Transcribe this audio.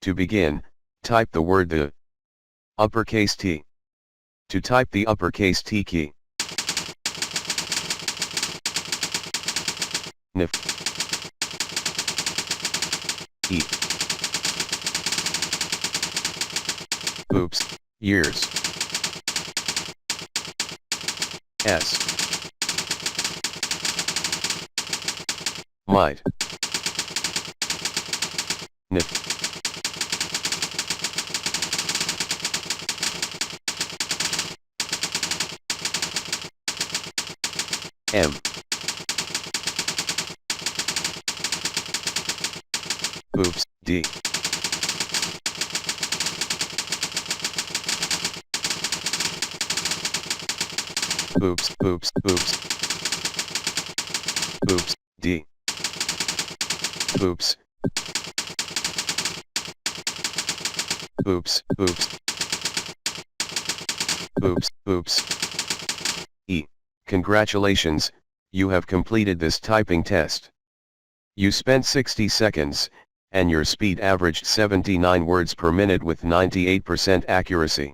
To begin, type the word the, uppercase T. To type the uppercase T key, NIF, E, oops, years, S, might, NIF, M, oops, D, oops, oops, oops, oops, D, oops, oops, oops, oops, oops, E. Congratulations, you have completed this typing test. You spent 60 seconds, and your speed averaged 79 words per minute with 98% accuracy.